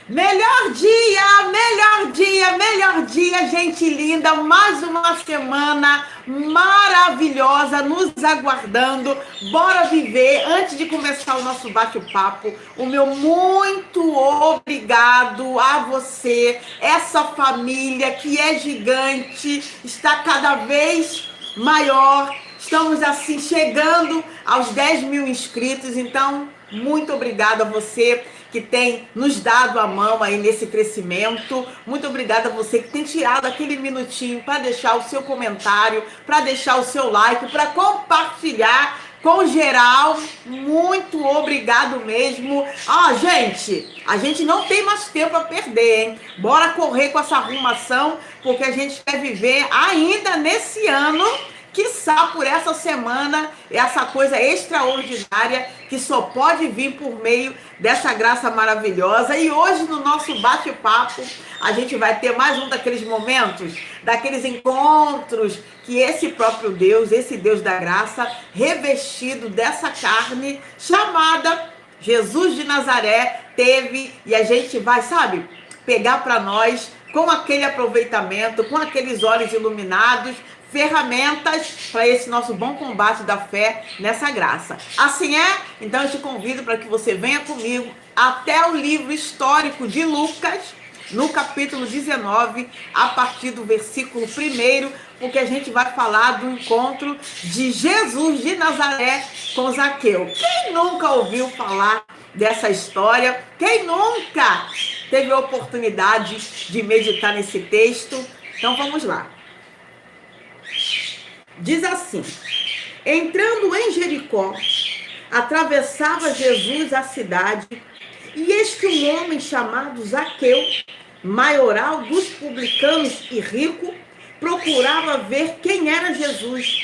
Melhor dia, melhor dia, gente linda. Mais uma semana maravilhosa nos aguardando. Bora viver. Antes de começar o nosso bate-papo, o meu muito obrigado a você, essa família que é gigante, está cada vez maior. Estamos assim chegando aos 10 mil inscritos, então muito obrigada a você que tem nos dado a mão aí nesse crescimento. Muito obrigada a você que tem tirado aquele minutinho para deixar o seu comentário, para deixar o seu like, para compartilhar com geral. Muito obrigado mesmo. Gente, a gente não tem mais tempo a perder, hein? Bora correr com essa arrumação, porque a gente quer viver ainda nesse ano, quiçá por essa semana, essa coisa extraordinária que só pode vir por meio dessa graça maravilhosa. E hoje, no nosso bate-papo, a gente vai ter mais um daqueles momentos, daqueles encontros que esse próprio Deus, esse Deus da graça, revestido dessa carne chamada Jesus de Nazaré, teve, e a gente vai, sabe, pegar para nós com aquele aproveitamento, com aqueles olhos iluminados, ferramentas para esse nosso bom combate da fé nessa graça. Assim é? Então eu te convido para que você venha comigo até o livro histórico de Lucas, no capítulo 19, a partir do versículo 1, porque a gente vai falar do encontro de Jesus de Nazaré com Zaqueu. Quem nunca ouviu falar dessa história? Quem nunca teve a oportunidade de meditar nesse texto? Então vamos lá. Diz assim: entrando em Jericó, atravessava Jesus a cidade, e eis que um homem chamado Zaqueu, maioral dos publicanos e rico, procurava ver quem era Jesus,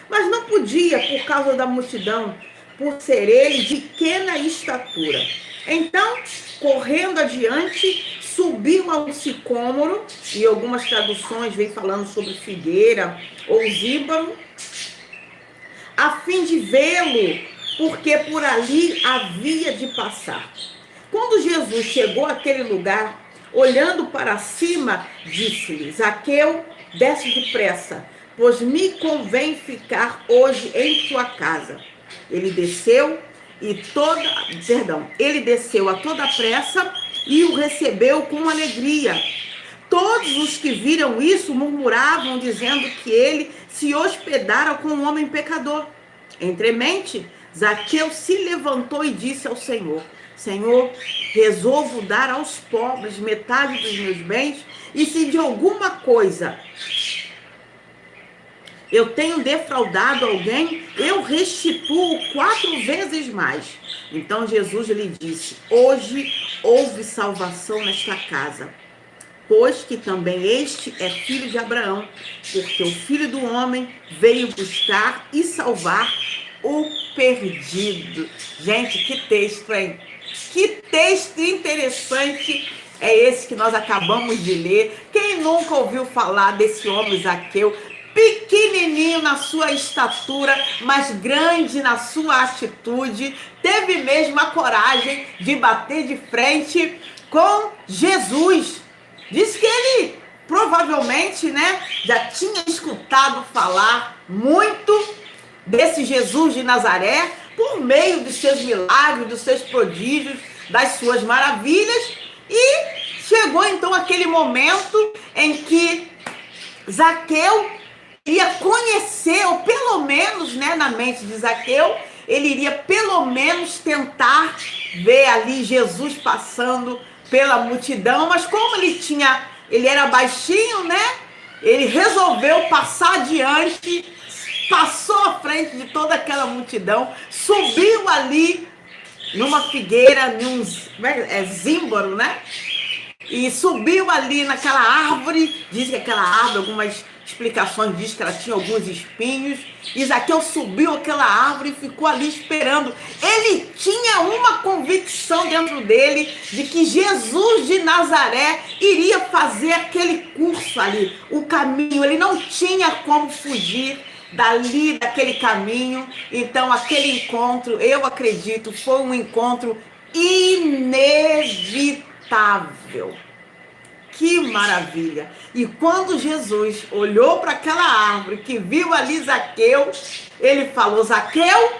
mas não podia por causa da multidão, por ser ele de pequena estatura. Então, correndo adiante, subiu a um sicômoro, e algumas traduções vêm falando sobre figueira ou zíbaro, a fim de vê-lo, porque por ali havia de passar. Quando Jesus chegou àquele lugar, olhando para cima, disse-lhe: Zaqueu, desce depressa, pois me convém ficar hoje em tua casa. Ele desceu a toda pressa e o recebeu com alegria. Todos os que viram isso murmuravam, dizendo que ele se hospedara com um homem pecador. Entremente, Zaqueu se levantou e disse ao Senhor: Senhor, resolvo dar aos pobres metade dos meus bens, e se de alguma coisa eu tenho defraudado alguém, eu restituo 4 vezes mais. Então Jesus lhe disse: hoje houve salvação nesta casa, pois que também este é filho de Abraão, porque o Filho do Homem veio buscar e salvar o perdido. Gente, que texto, hein? Que texto interessante é esse que nós acabamos de ler. Quem nunca ouviu falar desse homem Zaqueu, pequenininho na sua estatura, mas grande na sua atitude, teve mesmo a coragem de bater de frente com Jesus. Diz que ele provavelmente, já tinha escutado falar muito desse Jesus de Nazaré por meio dos seus milagres, dos seus prodígios, das suas maravilhas, e chegou então aquele momento em que Zaqueu iria conhecer, ou pelo menos, na mente de Zaqueu, ele iria pelo menos tentar ver ali Jesus passando pela multidão, mas como ele era baixinho, ele resolveu passar adiante, passou à frente de toda aquela multidão, subiu ali numa figueira, num zímbaro, e subiu ali naquela árvore. Diz que aquela árvore, algumas explicações diz que ela tinha alguns espinhos, e Zaqueu subiu aquela árvore e ficou ali esperando. Ele tinha uma convicção dentro dele de que Jesus de Nazaré iria fazer aquele curso ali, o caminho. Ele não tinha como fugir daquele caminho. Então aquele encontro, eu acredito, foi um encontro inevitável. notável. Que maravilha! E quando Jesus olhou para aquela árvore que viu ali Zaqueu, ele falou: Zaqueu,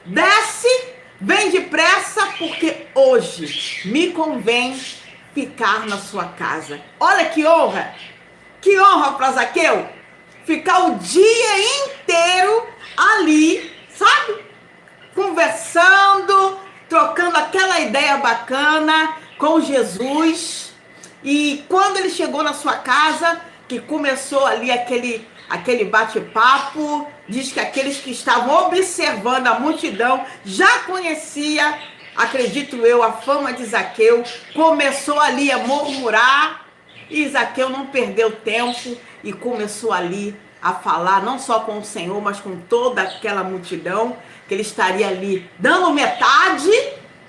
desce, vem depressa, porque hoje me convém ficar na sua casa. Olha que honra! Que honra para Zaqueu! Ficar o dia inteiro ali, sabe? Conversando, trocando aquela ideia bacana com Jesus. E quando ele chegou na sua casa, que começou ali aquele bate-papo, diz que aqueles que estavam observando a multidão já conhecia, acredito eu, a fama de Zaqueu, começou ali a murmurar, e Zaqueu não perdeu tempo e começou ali a falar, não só com o Senhor, mas com toda aquela multidão, que ele estaria ali dando metade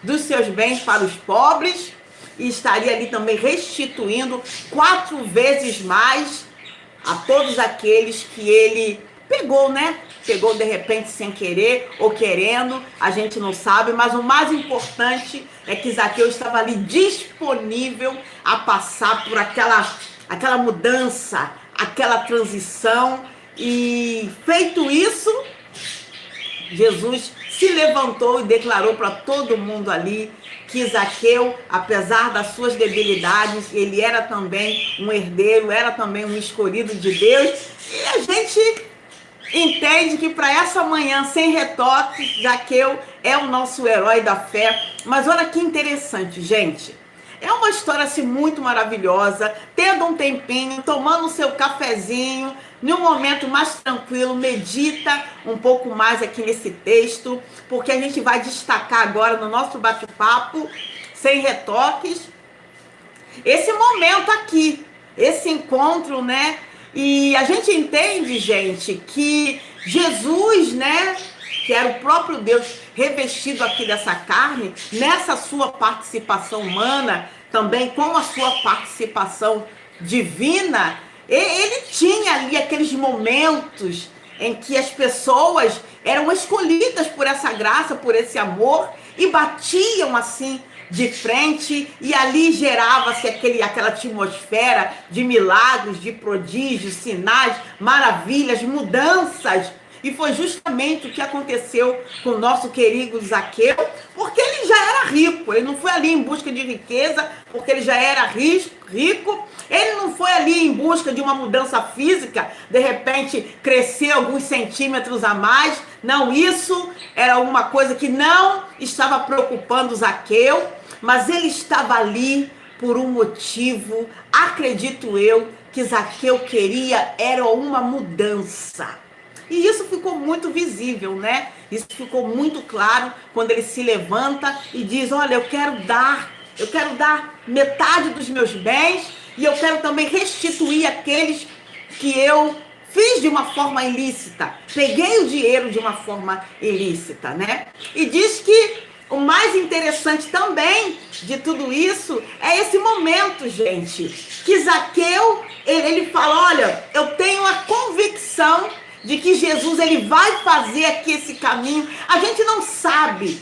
dos seus bens para os pobres, e estaria ali também restituindo 4 vezes mais a todos aqueles que ele pegou, né? Pegou de repente sem querer ou querendo, a gente não sabe, mas o mais importante é que Zaqueu estava ali disponível a passar por aquela mudança, aquela transição, e feito isso, Jesus se levantou e declarou para todo mundo ali que Zaqueu, apesar das suas debilidades, ele era também um herdeiro, era também um escolhido de Deus. E a gente entende que para essa manhã, sem retoques, Zaqueu é o nosso herói da fé. Mas olha que interessante, gente. É uma história assim muito maravilhosa. Tendo um tempinho, tomando o seu cafezinho, num momento mais tranquilo, medita um pouco mais aqui nesse texto, porque a gente vai destacar agora no nosso bate-papo, sem retoques, esse momento aqui, esse encontro, né? E a gente entende, gente, que Jesus, né, que era o próprio Deus revestido aqui dessa carne, nessa sua participação humana, também com a sua participação divina, ele tinha ali aqueles momentos em que as pessoas eram escolhidas por essa graça, por esse amor, e batiam assim de frente, e ali gerava-se aquela atmosfera de milagres, de prodígios, sinais, maravilhas, mudanças. E foi justamente o que aconteceu com o nosso querido Zaqueu, porque ele já era rico, ele não foi ali em busca de riqueza, porque ele já era rico, ele não foi ali em busca de uma mudança física, de repente crescer alguns centímetros a mais, não, isso era uma coisa que não estava preocupando Zaqueu, mas ele estava ali por um motivo, acredito eu, que Zaqueu queria era uma mudança. E isso ficou muito visível, né? Isso ficou muito claro quando ele se levanta e diz: olha, eu quero dar metade dos meus bens e eu quero também restituir aqueles que eu fiz de uma forma ilícita. Peguei o dinheiro de uma forma ilícita, né? E diz que o mais interessante também de tudo isso é esse momento, gente, que Zaqueu, ele fala: olha, eu tenho a convicção de que Jesus ele vai fazer aqui esse caminho. A gente não sabe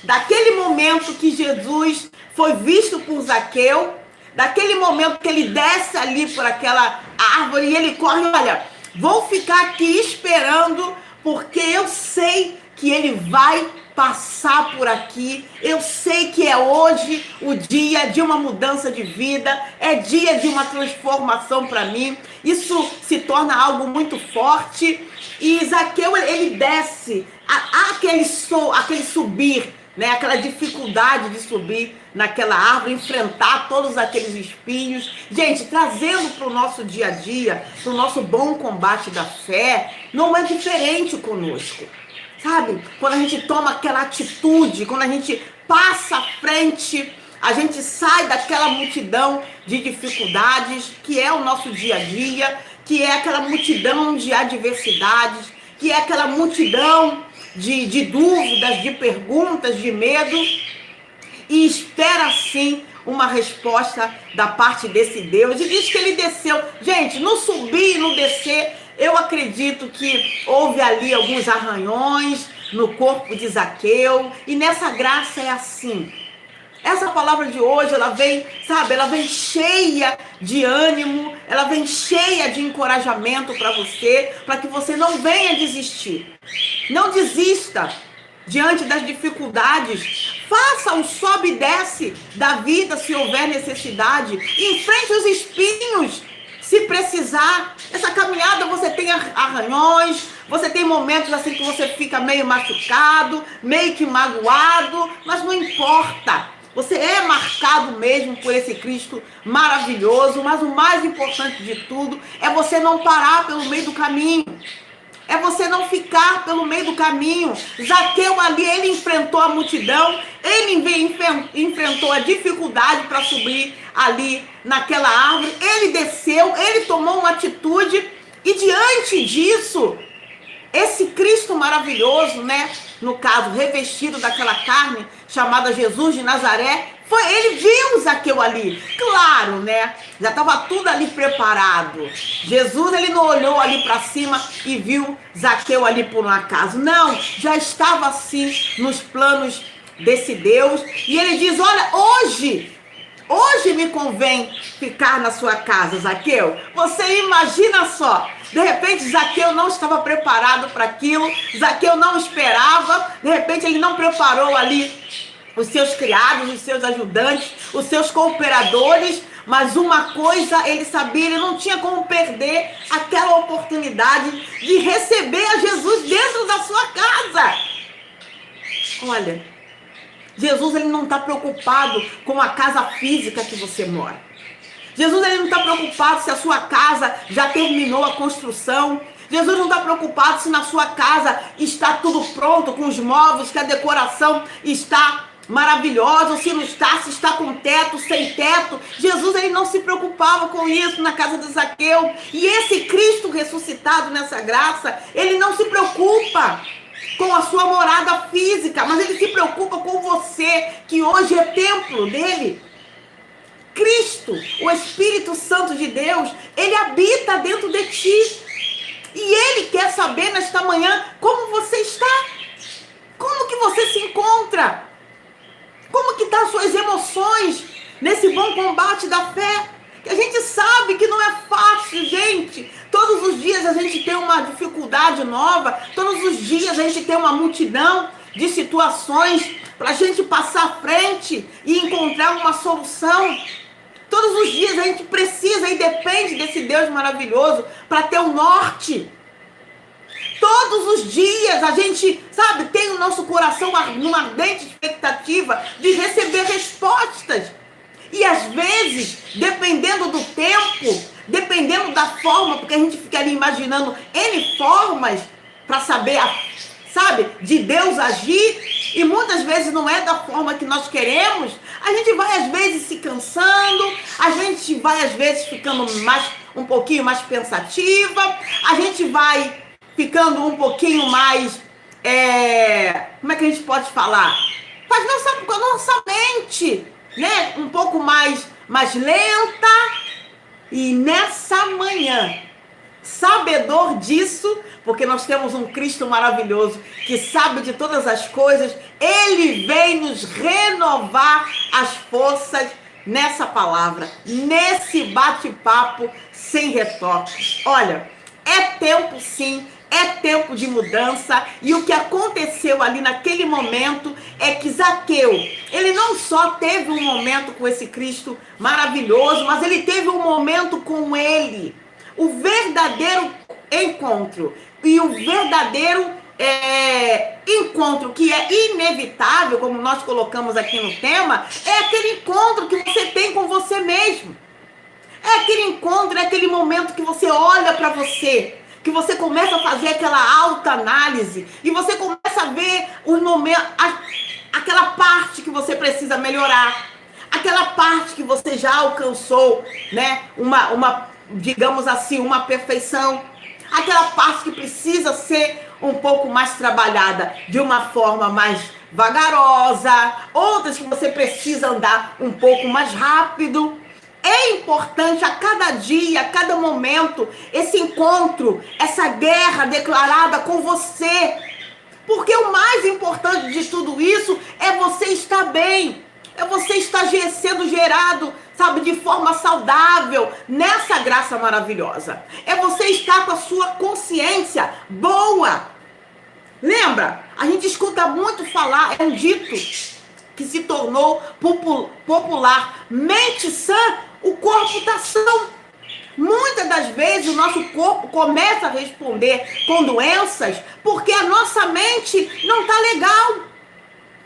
daquele momento que Jesus foi visto por Zaqueu, daquele momento que ele desce ali por aquela árvore e ele corre: olha, vou ficar aqui esperando, porque eu sei que ele vai passar por aqui, eu sei que é hoje o dia de uma mudança de vida, é dia de uma transformação para mim. Isso se torna algo muito forte. E Zaqueu, ele desce, aquele subir, né? Aquela dificuldade de subir naquela árvore, enfrentar todos aqueles espinhos. Gente, trazendo para o nosso dia a dia, para o nosso bom combate da fé, não é diferente conosco. Sabe? Quando a gente toma aquela atitude, quando a gente passa à frente, a gente sai daquela multidão de dificuldades, que é o nosso dia a dia, que é aquela multidão de adversidades, que é aquela multidão de dúvidas, de perguntas, de medo, e espera sim uma resposta da parte desse Deus. E diz que ele desceu. Gente, no subir e no descer, eu acredito que houve ali alguns arranhões no corpo de Zaqueu, e nessa graça é assim. Essa palavra de hoje, ela vem, sabe, ela vem cheia de ânimo, ela vem cheia de encorajamento para você, para que você não venha desistir. Não desista diante das dificuldades. Faça o sobe e desce da vida se houver necessidade. Enfrente os espinhos se precisar. Essa caminhada você tem arranhões, você tem momentos assim que você fica meio machucado, meio que magoado, mas não importa. Você é marcado mesmo por esse Cristo maravilhoso, mas o mais importante de tudo é você não parar pelo meio do caminho. É você não ficar pelo meio do caminho. Zaqueu ali, ele enfrentou a multidão, ele enfrentou a dificuldade para subir ali naquela árvore, ele desceu, ele tomou uma atitude e diante disso, esse Cristo maravilhoso, né? No caso, revestido daquela carne chamada Jesus de Nazaré, ele viu Zaqueu ali. Claro, né? Já estava tudo ali preparado. Jesus, ele não olhou ali para cima e viu Zaqueu ali por um acaso. Não, já estava assim nos planos desse Deus. E ele diz, olha, hoje me convém ficar na sua casa, Zaqueu. Você imagina só. De repente, Zaqueu não estava preparado para aquilo. Zaqueu não esperava. De repente, ele não preparou ali os seus criados, os seus ajudantes, os seus cooperadores. Mas uma coisa ele sabia, ele não tinha como perder aquela oportunidade de receber a Jesus dentro da sua casa. Olha, Jesus, ele não está preocupado com a casa física que você mora. Jesus, ele não está preocupado se a sua casa já terminou a construção. Jesus não está preocupado se na sua casa está tudo pronto, com os móveis, que a decoração está maravilhosa, se não está, se está com teto, sem teto. Jesus, ele não se preocupava com isso na casa de Zaqueu. E esse Cristo ressuscitado nessa graça, ele não se preocupa com a sua morada física, mas ele se preocupa com você, que hoje é templo dele. Cristo, o Espírito Santo de Deus, ele habita dentro de ti. E ele quer saber nesta manhã como você está. Como que você se encontra? Como que estão as suas emoções nesse bom combate da fé? Que a gente sabe que não é fácil, gente. Todos os dias a gente tem uma dificuldade nova. Todos os dias a gente tem uma multidão de situações para a gente passar à frente e encontrar uma solução. Todos os dias a gente precisa e depende desse Deus maravilhoso para ter o norte. Todos os dias a gente, sabe, tem o nosso coração numa ardente expectativa de receber respostas. E às vezes, dependendo do tempo, dependendo da forma, porque a gente fica ali imaginando N formas para saber, sabe, de Deus agir, e muitas vezes não é da forma que nós queremos, a gente vai às vezes se cansando, a gente vai às vezes ficando um pouquinho mais pensativa, a gente vai ficando um pouquinho mais, como é que a gente pode falar? Com a nossa mente, né? Um pouco mais lenta. E nessa manhã, sabedor disso, porque nós temos um Cristo maravilhoso que sabe de todas as coisas, ele vem nos renovar as forças nessa palavra, nesse bate-papo sem retoques. Olha, é tempo sim, é tempo de mudança, e o que aconteceu ali naquele momento é que Zaqueu, ele não só teve um momento com esse Cristo maravilhoso, mas ele teve um momento com ele, o verdadeiro encontro, e o verdadeiro encontro que é inevitável, como nós colocamos aqui no tema, é aquele encontro que você tem com você mesmo, é aquele encontro, é aquele momento que você olha para você, que você começa a fazer aquela autoanálise e você começa a ver aquela parte que você precisa melhorar, aquela parte que você já alcançou, né? Digamos assim, uma perfeição, aquela parte que precisa ser um pouco mais trabalhada de uma forma mais vagarosa, outras que você precisa andar um pouco mais rápido. É importante a cada dia, a cada momento, esse encontro, essa guerra declarada com você. Porque o mais importante de tudo isso é você estar bem. É você estar sendo gerado, sabe, de forma saudável nessa graça maravilhosa. É você estar com a sua consciência boa. Lembra? A gente escuta muito falar, é um dito que se tornou popular. Mente sã, o corpo está são. Muitas das vezes o nosso corpo começa a responder com doenças porque a nossa mente não está legal.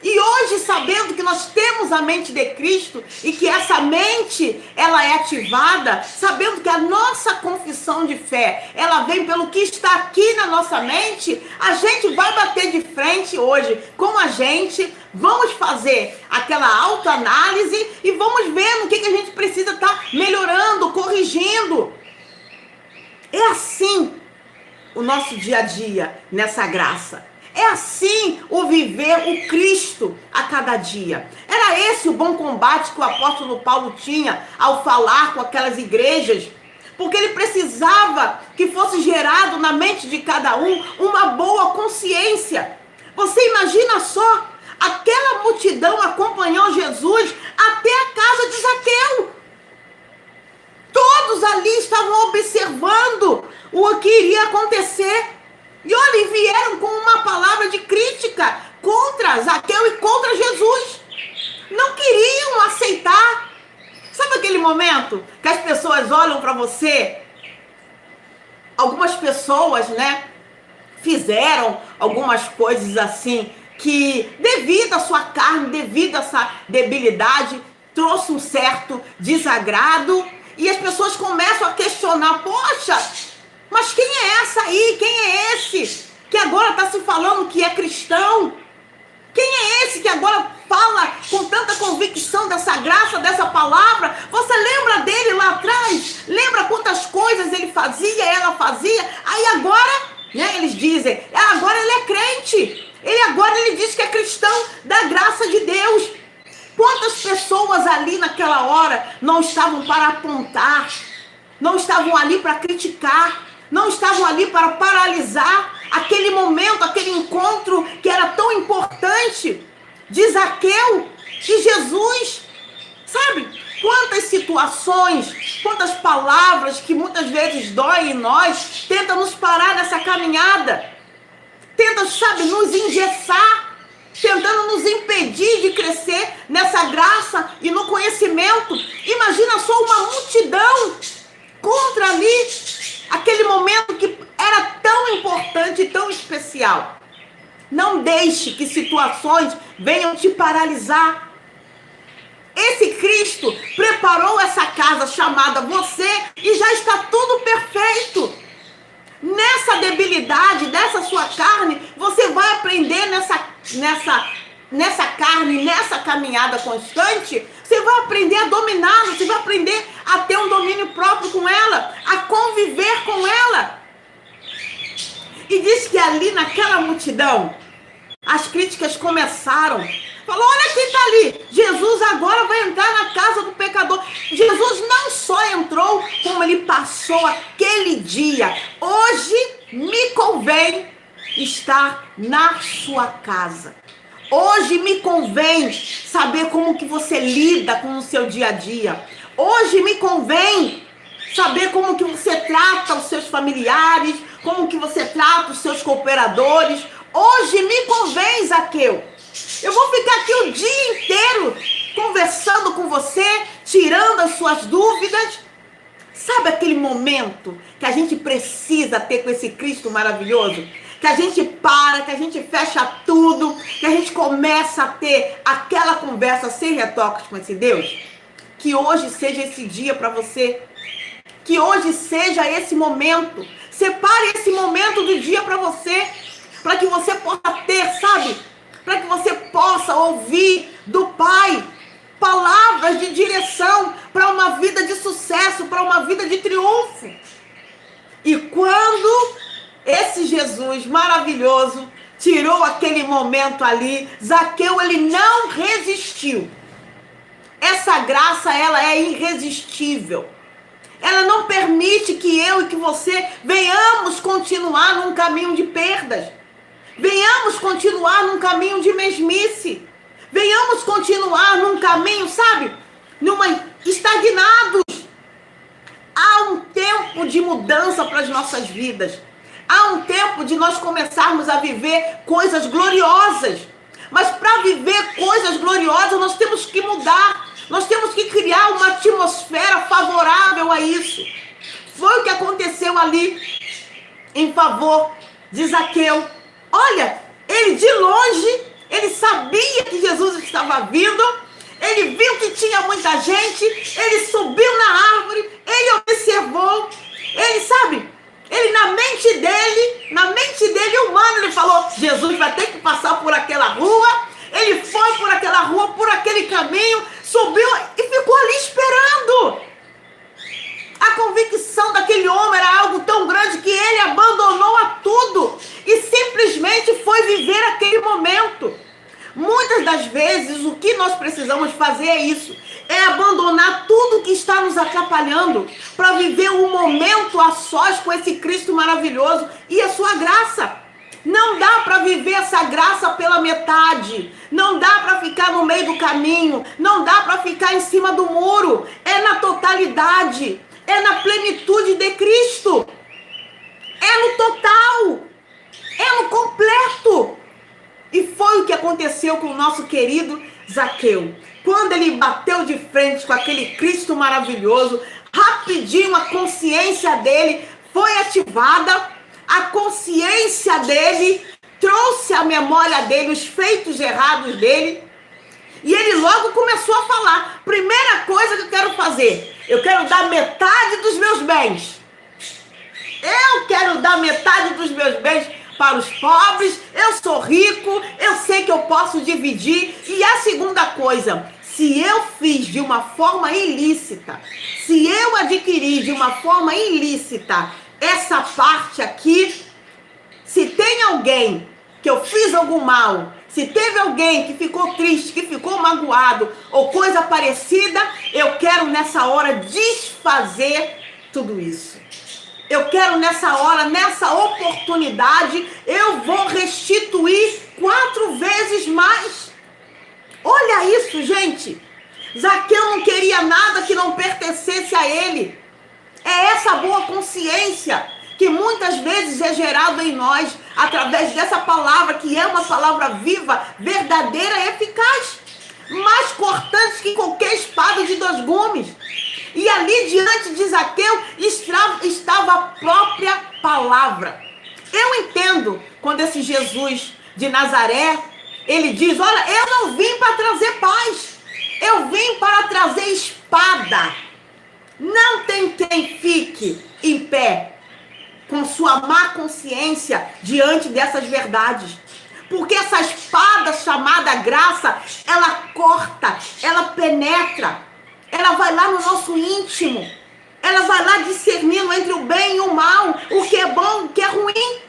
E hoje, sabendo que nós temos a mente de Cristo e que essa mente, ela é ativada, sabendo que a nossa confissão de fé, ela vem pelo que está aqui na nossa mente, a gente vai bater de frente hoje com a gente, vamos fazer aquela autoanálise e vamos ver no que a gente precisa estar melhorando, corrigindo. É assim o nosso dia a dia nessa graça. É assim o viver o Cristo a cada dia. Era esse o bom combate que o apóstolo Paulo tinha ao falar com aquelas igrejas, porque ele precisava que fosse gerado na mente de cada um uma boa consciência. Você imagina só, aquela multidão acompanhou Jesus até a casa de Zaqueu. Todos ali estavam observando o que iria acontecer. E olha, vieram com uma palavra de crítica contra Zaqueu e contra Jesus. Não queriam aceitar. Sabe aquele momento que as pessoas olham para você? Algumas pessoas, né, fizeram algumas coisas assim que, devido à sua carne, devido a essa debilidade, trouxe um certo desagrado. E as pessoas começam a questionar, poxa, mas quem é essa aí? Quem é esse que agora está se falando que é cristão? Quem é esse que agora fala com tanta convicção dessa graça, dessa palavra? Você lembra dele lá atrás? Lembra quantas coisas ele fazia, ela fazia? Aí agora, né, eles dizem, agora ele é crente. Ele diz que é cristão da graça de Deus. Quantas pessoas ali naquela hora não estavam para apontar, não estavam ali para criticar, não estavam ali para paralisar aquele momento, aquele encontro que era tão importante de Zaqueu e Jesus. Sabe? Quantas situações, quantas palavras que muitas vezes doem em nós, tentam nos parar nessa caminhada, tentam, sabe, nos engessar, tentando nos impedir de crescer nessa graça e no conhecimento. Imagina só uma multidão contra ali, aquele momento que era tão importante e tão especial. Não deixe que situações venham te paralisar. Esse Cristo preparou essa casa chamada você e já está tudo perfeito. Nessa debilidade, dessa sua carne, você vai aprender nessa carne, nessa caminhada constante, você vai aprender a dominá-la, você vai aprender a ter um domínio próprio com ela, a conviver com ela. E diz que ali naquela multidão, as críticas começaram. Falou, olha quem está ali, Jesus agora vai entrar na casa do pecador. Jesus não só entrou, como ele passou aquele dia. Hoje me convém estar na sua casa. Hoje me convém saber como que você lida com o seu dia a dia. Hoje me convém saber como que você trata os seus familiares, como que você trata os seus cooperadores. Hoje me convém, Zaqueu. Eu vou ficar aqui o dia inteiro conversando com você, tirando as suas dúvidas. Sabe aquele momento que a gente precisa ter com esse Cristo maravilhoso? Que a gente para, que a gente fecha tudo, que a gente começa a ter aquela conversa sem retoques com esse Deus? Que hoje seja esse dia para você. Que hoje seja esse momento. Separe esse momento do dia para você. Para que você possa ter, sabe? Para que você possa ouvir do Pai palavras de direção para uma vida de sucesso, para uma vida de triunfo. E quando esse Jesus maravilhoso tirou aquele momento ali, Zaqueu, ele não resistiu. Essa graça, ela é irresistível. Ela não permite que eu e que você venhamos continuar num caminho de perdas. Venhamos continuar num caminho de mesmice. Venhamos continuar num caminho, sabe? Estagnados. Há um tempo de mudança para as nossas vidas. Há um tempo de nós começarmos a viver coisas gloriosas. Mas para viver coisas gloriosas, nós temos que mudar. Nós temos que criar uma atmosfera favorável a isso. Foi o que aconteceu ali em favor de Zaqueu. Olha, ele de longe, ele sabia que Jesus estava vindo. Ele viu que tinha muita gente. Ele subiu na árvore. Ele observou. Ele sabe... Ele, na mente dele humana, ele falou, Jesus vai ter que passar por aquela rua. Ele foi por aquela rua, por aquele caminho, subiu e ficou ali esperando. A convicção daquele homem era algo tão grande que ele abandonou a tudo e simplesmente foi viver aquele momento. Muitas das vezes, o que nós precisamos fazer é isso. É abandonar tudo que está nos atrapalhando para viver um momento a sós com esse Cristo maravilhoso e a sua graça. Não dá para viver essa graça pela metade. Não dá para ficar no meio do caminho. Não dá para ficar em cima do muro. É na totalidade. É na plenitude de Cristo. É no total. É no completo. E foi o que aconteceu com o nosso querido Zaqueu. Quando ele bateu de frente com aquele Cristo maravilhoso, rapidinho a consciência dele foi ativada, a consciência dele trouxe à memória dele os feitos errados dele, e ele logo começou a falar, primeira coisa que eu quero fazer, eu quero dar metade dos meus bens. Eu quero dar metade dos meus bens para os pobres, eu sou rico, eu sei que eu posso dividir. E a segunda coisa, se eu fiz de uma forma ilícita, se eu adquiri de uma forma ilícita essa parte aqui, se tem alguém que eu fiz algum mal, se teve alguém que ficou triste, que ficou magoado ou coisa parecida, eu quero nessa hora desfazer tudo isso. Eu quero nessa hora, nessa oportunidade, eu vou restituir 4 vezes mais. Olha isso, gente. Zaqueu não queria nada que não pertencesse a ele. É essa boa consciência que muitas vezes é gerada em nós, através dessa palavra, que é uma palavra viva, verdadeira e eficaz. Mais cortante que qualquer espada de 2 gumes. E ali diante de Zaqueu estava a própria palavra. Eu entendo quando esse Jesus de Nazaré, ele diz, olha, eu não vim para trazer paz, eu vim para trazer espada. Não tem quem fique em pé com sua má consciência diante dessas verdades. Porque essa espada chamada graça, ela corta, ela penetra. Ela vai lá no nosso íntimo. Ela vai lá discernindo entre o bem e o mal. O que é bom, o que é ruim.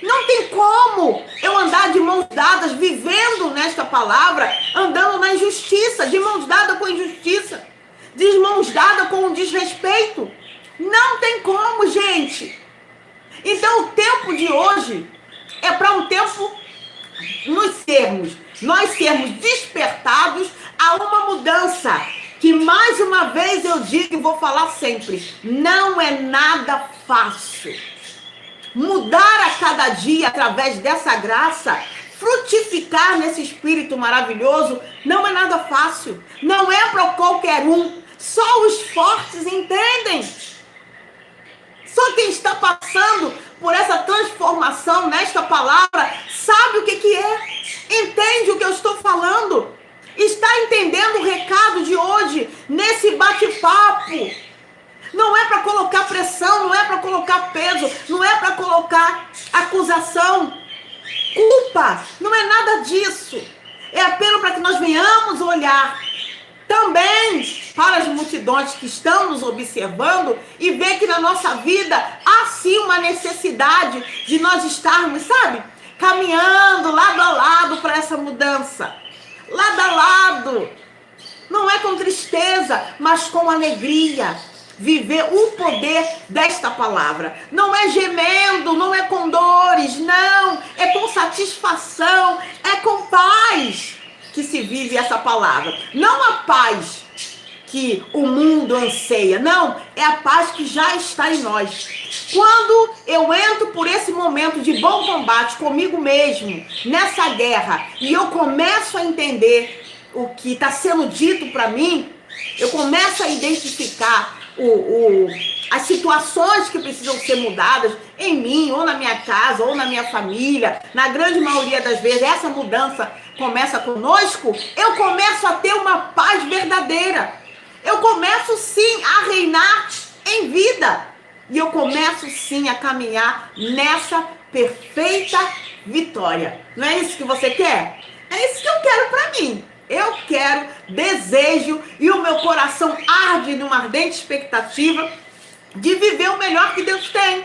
Não tem como eu andar de mãos dadas, vivendo nesta palavra, andando na injustiça, de mãos dadas com a injustiça, de mãos dadas com o desrespeito. Não tem como, gente. Então o tempo de hoje é para um tempo nós sermos despertados a uma mudança. Que mais uma vez eu digo e vou falar sempre, não é nada fácil. Mudar a cada dia através dessa graça, frutificar nesse espírito maravilhoso, não é nada fácil. Não é para qualquer um, só os fortes entendem. Só quem está passando por essa transformação nesta palavra sabe o que é, entende o que eu estou falando. Está entendendo o recado de hoje, nesse bate-papo. Não é para colocar pressão, não é para colocar peso, não é para colocar acusação, culpa, não é nada disso. É apenas para que nós venhamos olhar também para as multidões que estão nos observando e ver que na nossa vida há sim uma necessidade de nós estarmos, sabe, caminhando lado a lado para essa mudança. Lado a lado, não é com tristeza, mas com alegria, viver o poder desta palavra. Não é gemendo, não é com dores, não, é com satisfação, é com paz, que se vive essa palavra. Não a paz que o mundo anseia, não, é a paz que já está em nós. Quando eu entro por esse momento de bom combate comigo mesmo, nessa guerra, e eu começo a entender o que está sendo dito para mim, eu começo a identificar as situações que precisam ser mudadas em mim, ou na minha casa, ou na minha família. Na grande maioria das vezes, essa mudança começa conosco. Eu começo a ter uma paz verdadeira. Eu começo sim a reinar em vida. E eu começo sim a caminhar nessa perfeita vitória. Não é isso que você quer? É isso que eu quero para mim. Eu quero, desejo, e o meu coração arde numa ardente expectativa de viver o melhor que Deus tem.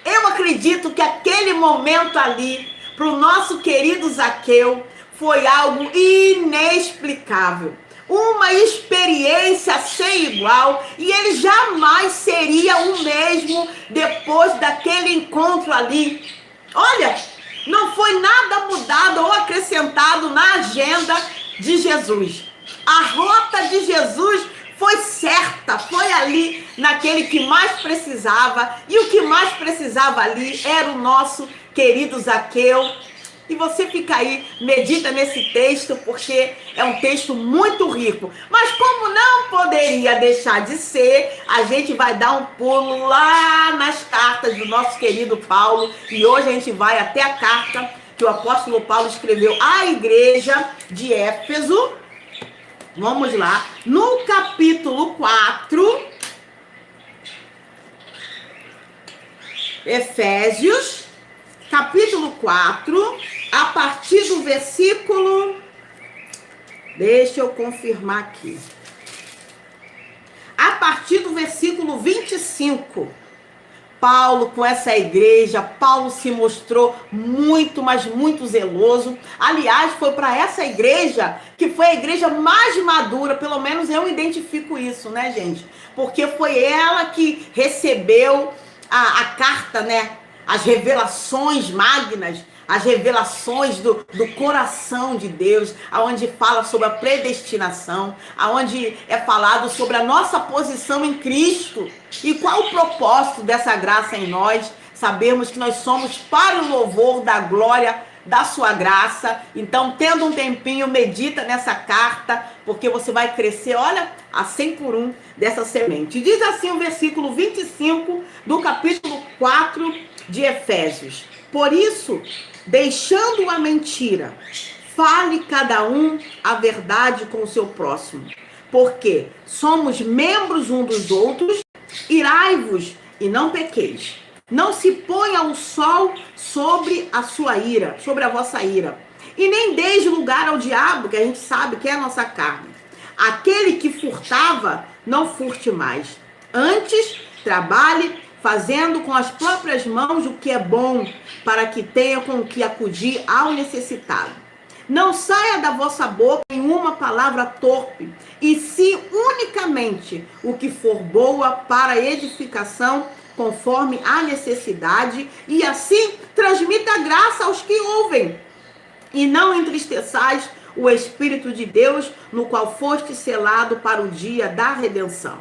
Eu acredito que aquele momento ali, para o nosso querido Zaqueu, foi algo inexplicável. Uma experiência sem igual, e ele jamais seria o mesmo depois daquele encontro ali. Olha, não foi nada mudado ou acrescentado na agenda de Jesus. A rota de Jesus foi certa, foi ali naquele que mais precisava, e o que mais precisava ali era o nosso querido Zaqueu. E você fica aí, medita nesse texto, porque é um texto muito rico. Mas como não poderia deixar de ser, a gente vai dar um pulo lá nas cartas do nosso querido Paulo. E hoje a gente vai até a carta que o apóstolo Paulo escreveu à igreja de Éfeso. Vamos lá, no capítulo 4, Efésios, capítulo 4, a partir do versículo, deixa eu confirmar aqui, a partir do versículo 25, Paulo, com essa igreja, Paulo se mostrou muito, mas muito zeloso. Aliás, foi para essa igreja que foi a igreja mais madura, pelo menos eu identifico isso, né, gente? Porque foi ela que recebeu a carta, né? As revelações magnas, as revelações do coração de Deus, aonde fala sobre a predestinação, aonde é falado sobre a nossa posição em Cristo. E qual o propósito dessa graça em nós? Sabemos que nós somos para o louvor da glória da sua graça. Então, tendo um tempinho, medita nessa carta, porque você vai crescer, olha, a 100 por 1 dessa semente. Diz assim o versículo 25 do capítulo 4 de Efésios: por isso, deixando a mentira, fale cada um a verdade com o seu próximo, porque somos membros uns dos outros. Irai-vos e não pequeis. Não se ponha o sol sobre a sua ira, sobre a vossa ira, e nem deis lugar ao diabo, que a gente sabe que é a nossa carne. Aquele que furtava, não furte mais. Antes, trabalhe fazendo com as próprias mãos o que é bom, para que tenha com que acudir ao necessitado. Não saia da vossa boca nenhuma palavra torpe, e sim unicamente o que for boa para edificação, conforme a necessidade, e assim transmita graça aos que ouvem. E não entristeçais o Espírito de Deus, no qual foste selado para o dia da redenção.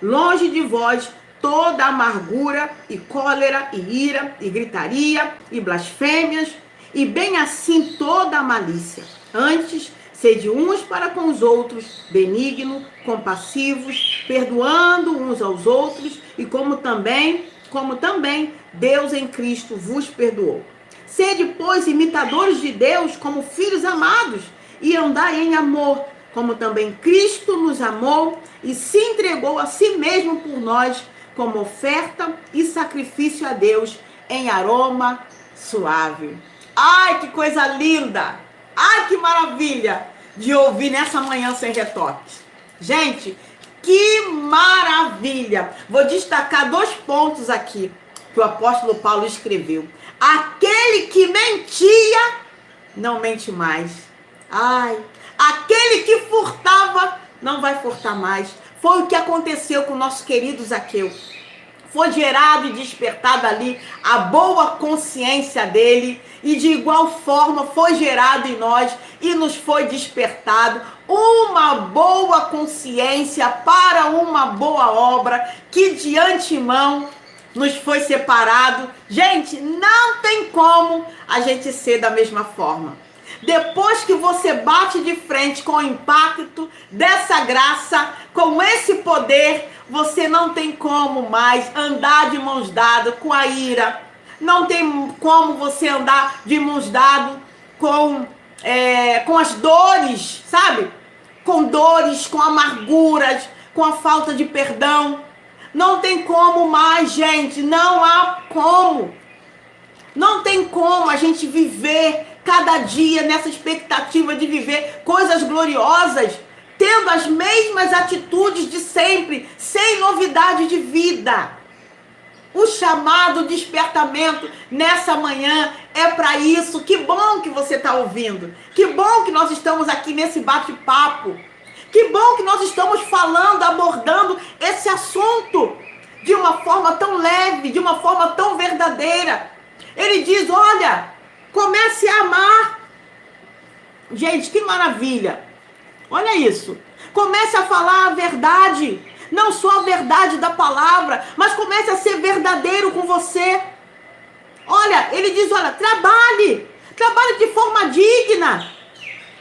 Longe de vós toda amargura e cólera e ira e gritaria e blasfêmias, e bem assim toda a malícia. Antes, sede uns para com os outros, benigno, compassivos, perdoando uns aos outros, e como também Deus em Cristo vos perdoou. Sede, pois, imitadores de Deus como filhos amados, e andai em amor, como também Cristo nos amou e se entregou a si mesmo por nós, como oferta e sacrifício a Deus em aroma suave. Ai, que coisa linda! Ai, que maravilha de ouvir nessa manhã sem retoques. Gente, que maravilha! Vou destacar 2 pontos aqui que o apóstolo Paulo escreveu. Aquele que mentia, não mente mais. Ai, aquele que furtava, não vai furtar mais. Foi o que aconteceu com o nosso querido Zaqueu. foi gerado e despertado ali a boa consciência dele, e de igual forma foi gerado em nós e nos foi despertado uma boa consciência para uma boa obra que de antemão nos foi separado. Gente, não tem como a gente ser da mesma forma. Depois que você bate de frente com o impacto dessa graça, com esse poder, você não tem como mais andar de mãos dadas com a ira. Não tem como você andar de mãos dadas com as dores, sabe? Com dores, com amarguras, com a falta de perdão. Não tem como mais, gente. Não há como. Não tem como a gente viver cada dia nessa expectativa de viver coisas gloriosas, tendo as mesmas atitudes de sempre, sem novidade de vida. O chamado despertamento nessa manhã é para isso. Que bom que você está ouvindo. Que bom que nós estamos aqui nesse bate-papo. Que bom que nós estamos falando, abordando esse assunto de uma forma tão leve, de uma forma tão verdadeira. Ele diz, olha, comece a amar. Gente, que maravilha. Olha isso. Comece a falar a verdade. Não só a verdade da palavra, mas comece a ser verdadeiro com você. Olha, ele diz, olha, trabalhe de forma digna,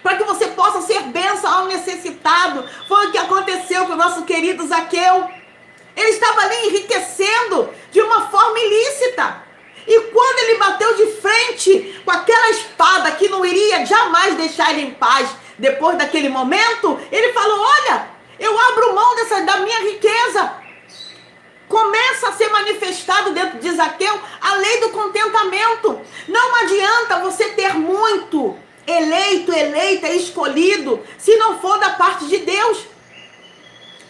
para que você possa ser bênção ao necessitado. Foi o que aconteceu com o nosso querido Zaqueu. Ele estava ali enriquecendo de uma forma ilícita. E quando ele bateu de frente com aquela espada que não iria jamais deixar ele em paz, depois daquele momento, ele falou, olha, eu abro mão da minha riqueza. Começa a ser manifestado dentro de Zaqueu a lei do contentamento. Não adianta você ter muito, eleito, eleita, escolhido, se não for da parte de Deus.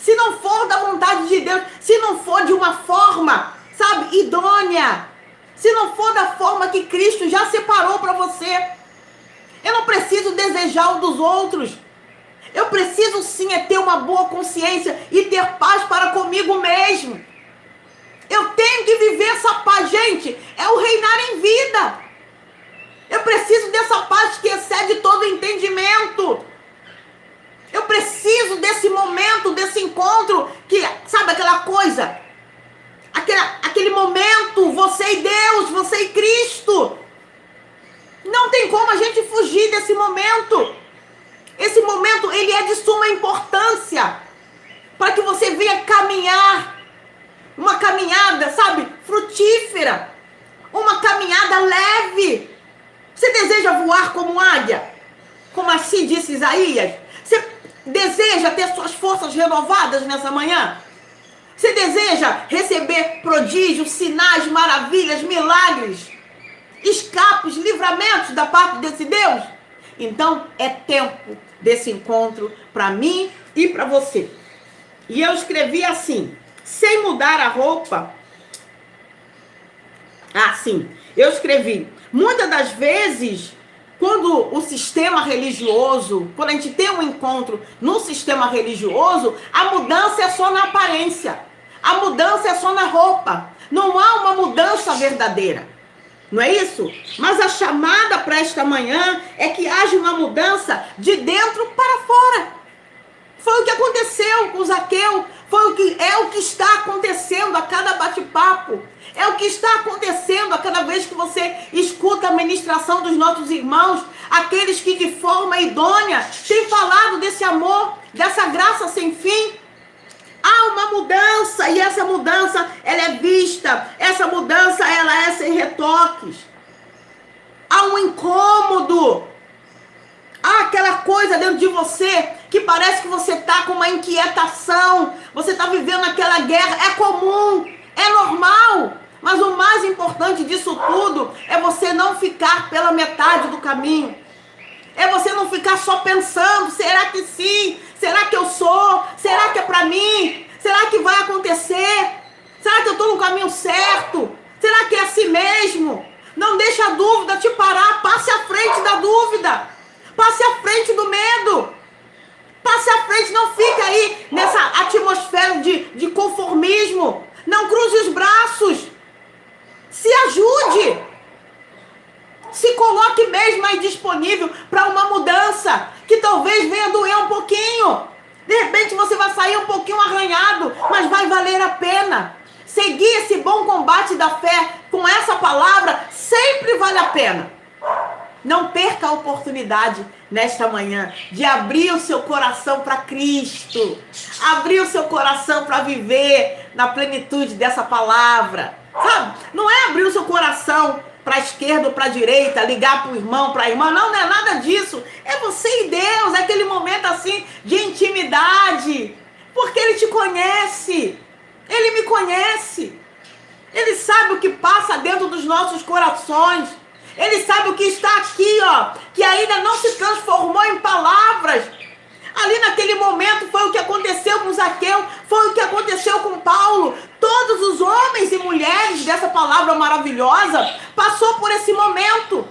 Se não for da vontade de Deus, se não for de uma forma, sabe, idônea. Se não for da forma que Cristo já separou para você. Eu não preciso desejar o dos outros. Eu preciso sim ter uma boa consciência e ter paz para comigo mesmo. Eu tenho que viver essa paz, gente. É o reinar em vida. Eu preciso dessa paz que excede todo entendimento. Eu preciso desse momento, desse encontro, que, sabe aquela coisa? Aquele momento, você e Deus, você e Cristo. Não tem como a gente fugir desse momento. Esse momento, ele é de suma importância. Para que você venha caminhar. Uma caminhada, sabe, frutífera. Uma caminhada leve. Você deseja voar como águia? Como assim disse Isaías? Você deseja ter suas forças renovadas nessa manhã? Você deseja receber prodígios, sinais, maravilhas, milagres, escapes, livramentos da parte desse Deus? Então, é tempo desse encontro para mim e para você. E eu escrevi assim, sem mudar a roupa. Assim, eu escrevi, muitas das vezes, quando o sistema religioso, quando a gente tem um encontro no sistema religioso, a mudança é só na aparência. A mudança é só na roupa. Não há uma mudança verdadeira. Não é isso? Mas a chamada para esta manhã é que haja uma mudança de dentro para fora. Foi o que aconteceu com Zaqueu. É o que está acontecendo a cada bate-papo. É o que está acontecendo a cada vez que você escuta a ministração dos nossos irmãos, aqueles que de forma idônea têm falado desse amor, dessa graça sem fim. Há uma mudança e essa mudança ela é vista, essa mudança ela é sem retoques. Há um incômodo. Há aquela coisa dentro de você que parece que você está com uma inquietação, você está vivendo aquela guerra, é comum, é normal. Mas o mais importante disso tudo é você não ficar pela metade do caminho. É você não ficar só pensando, será que sim? Será que eu sou? Será que é para mim? Será que vai acontecer? Será que eu estou no caminho certo? Será que é assim mesmo? Não deixe a dúvida te parar, passe à frente da dúvida. Passe à frente do medo. Passe à frente, não fique aí nessa atmosfera de conformismo. Não cruze os braços. Se ajude. Se coloque mesmo aí disponível para uma mudança que talvez venha doer um pouquinho. De repente você vai sair um pouquinho arranhado, mas vai valer a pena. Seguir esse bom combate da fé com essa palavra sempre vale a pena. Não perca a oportunidade nesta manhã de abrir o seu coração para Cristo. Abrir o seu coração para viver na plenitude dessa palavra. Sabe? Não é abrir o seu coração para a esquerda ou para a direita, ligar para o irmão, para a irmã. Não, não é nada disso. É você e Deus. É aquele momento assim de intimidade. Porque Ele te conhece. Ele me conhece. Ele sabe o que passa dentro dos nossos corações. Ele sabe o que está aqui, ó, que ainda não se transformou em palavras. Ali naquele momento foi o que aconteceu com Zaqueu, foi o que aconteceu com Paulo. Todos os homens e mulheres dessa palavra maravilhosa passou por esse momento.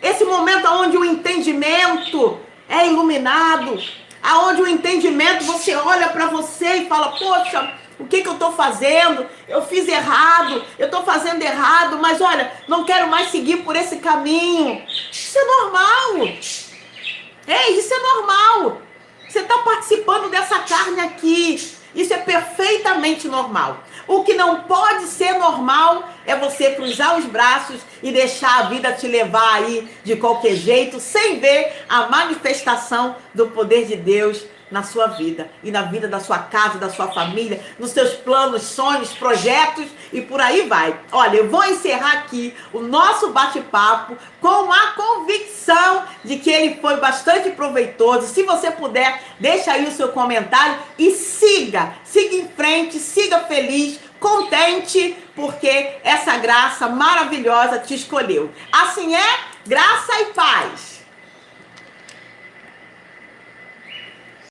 Esse momento onde o entendimento é iluminado, aonde o entendimento você olha para você e fala, poxa, o que eu estou fazendo? Eu fiz errado, eu estou fazendo errado, mas olha, não quero mais seguir por esse caminho. Isso é normal. Isso é normal. Você está participando dessa carne aqui. Isso é perfeitamente normal. O que não pode ser normal é você cruzar os braços e deixar a vida te levar aí de qualquer jeito, sem ver a manifestação do poder de Deus na sua vida e na vida da sua casa, da sua família, nos seus planos, sonhos, projetos e por aí vai. Olha, eu vou encerrar aqui o nosso bate-papo com a convicção de que ele foi bastante proveitoso. Se você puder, deixa aí o seu comentário e siga em frente, siga feliz, contente, porque essa graça maravilhosa te escolheu. Assim é, graça e paz.